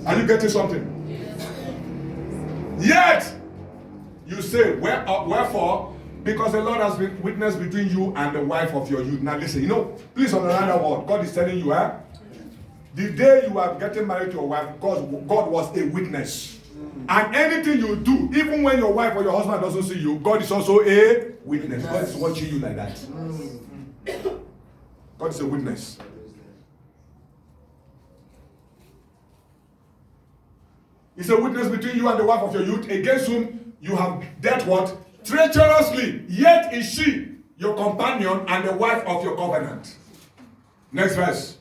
Are you getting something? Yet, you say, wherefore? Because the Lord has been witness between you and the wife of your youth. Now listen, please understand that word. God is telling you, the day you are getting married to your wife, God was a witness. And anything you do, even when your wife or your husband doesn't see you, God is also a witness. God is watching you like that. God is a witness. It's a witness between you and the wife of your youth, against whom you have dealt what? Treacherously. Yet is she your companion and the wife of your covenant. Next verse.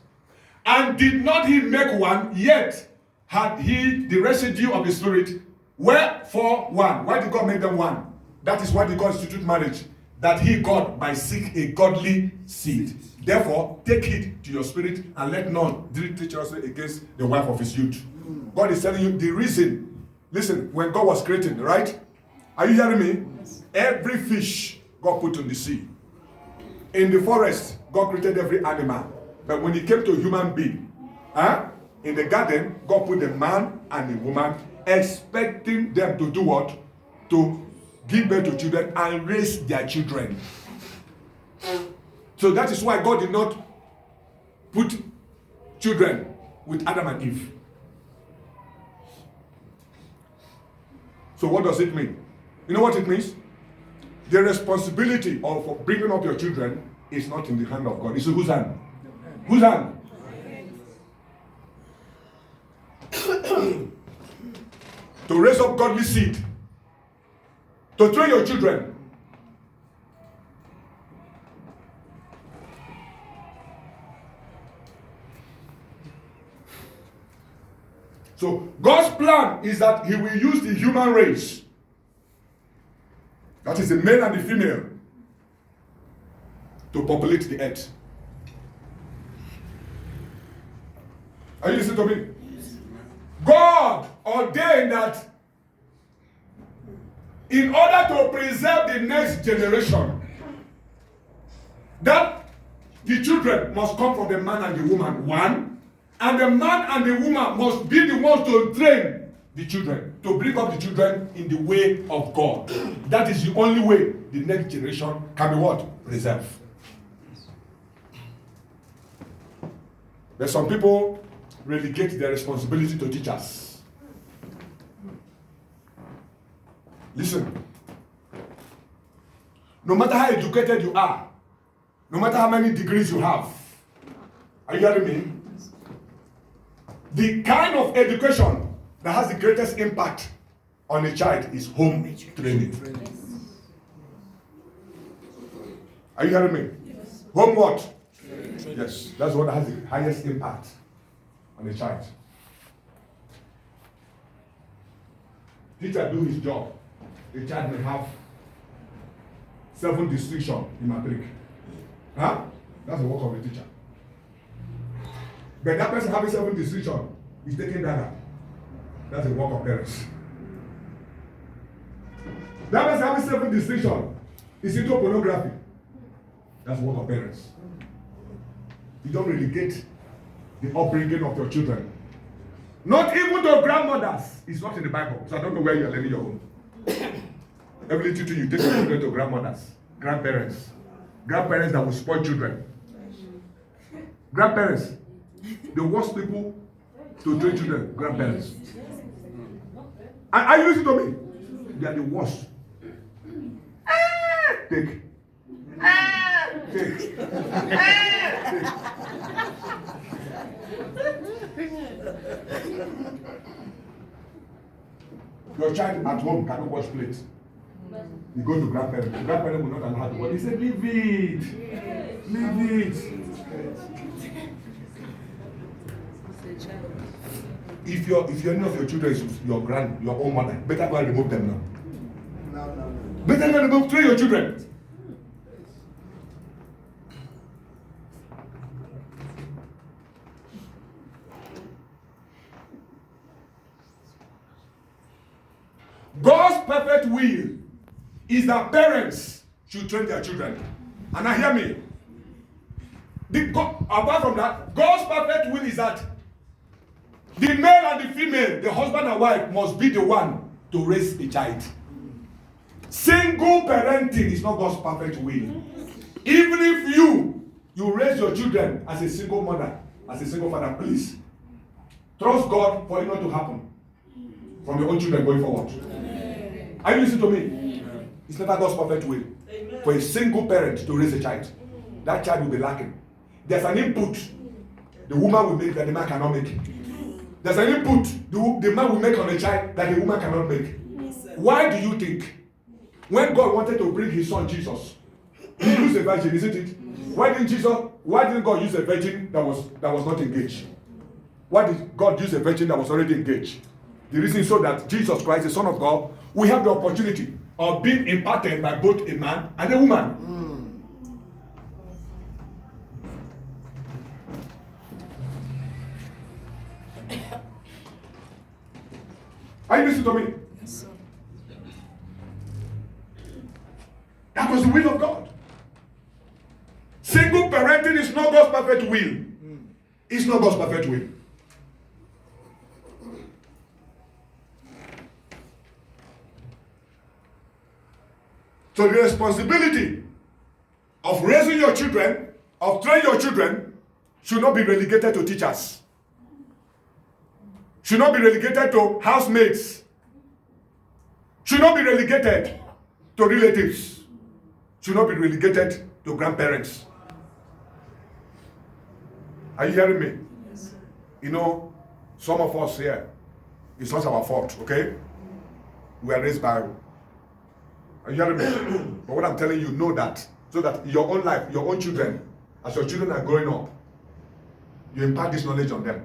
And did not he make one, yet had he the residue of the Spirit. Wherefore one? Why did God make them one? That is why they constitute marriage. That he, God, might seek a godly seed. Therefore, take heed to your spirit and let none deal treacherously against the wife of his youth. God is telling you the reason. Listen, when God was creating, right? Are you hearing me? Yes. Every fish God put in the sea. In the forest, God created every animal. But when it came to a human being, in the garden, God put the man and the woman, expecting them to do what? To give birth to children and raise their children. So that is why God did not put children with Adam and Eve. So what does it mean? You know what it means? The responsibility of bringing up your children is not in the hand of God. It's in whose hand? Whose hand? To raise up godly seed. To train your children. So God's plan is that he will use the human race, that is the male and the female, to populate the earth. Are you listening to me? God ordained that in order to preserve the next generation, that the children must come from the man and the woman, one, and the man and the woman must be the ones to train the children, to bring up the children in the way of God. That is the only way the next generation can be what? Preserved. But some people relegate their responsibility to teachers. Listen. No matter how educated you are, no matter how many degrees you have, are you hearing me? The kind of education that has the greatest impact on a child is home training. Are you hearing me? Yes. Home what? Training. Yes, that's what has the highest impact on a child. Teacher do his job. The child may have 7 distinction in matric. That's the work of the teacher. But that person having 7 distinction is taking data. That's the work of parents. That person having 7 distinction is into pornography. That's the work of parents. You don't relegate the upbringing of your children. Not even to grandmothers. It's not in the Bible. So I don't know where you're learning your own. Every little thing you take your children to grandmothers, grandparents. Grandparents that will spoil children. Grandparents. The worst people to train children, grandparents. Are you listening to me? They are the worst. Take. Take. Your child at home cannot wash plates. You go to grandparents. The grandparents will not allow to wash. He said, leave it. Leave it. If any of your children is your own mother, better go and remove them now. No. Better go and remove 3 of your children. God's perfect will is that parents should train their children. And now hear me. Apart from that, God's perfect will is that The male and the female, the husband and wife, must be the one to raise a child. Single parenting is not God's perfect will. Even if you raise your children as a single mother, as a single father, please trust God for it not to happen from your own children going forward. Are you listening to me? It's never God's perfect will for a single parent to raise a child. That child will be lacking. There's an input the woman will make that the man cannot make. There's an input the man will make on a child that the woman cannot make. Why do you think when God wanted to bring his son Jesus, he used a virgin, isn't it? Why didn't God use a virgin that was not engaged? Why did God use a virgin that was already engaged? The reason is so that Jesus Christ, the Son of God, will have the opportunity of being imparted by both a man and a woman. Are you listening to me? Yes, sir. That was the will of God. Single parenting is not God's perfect will. It's not God's perfect will. So the responsibility of raising your children, of training your children, should not be relegated to teachers. Should not be relegated to housemates. Should not be relegated to relatives. Should not be relegated to grandparents. Are you hearing me? Yes, sir. You know, some of us here, it's not our fault, okay? We are raised by. Are you hearing me? But what I'm telling you, know that. So that your own life, your own children, as your children are growing up, you impart this knowledge on them.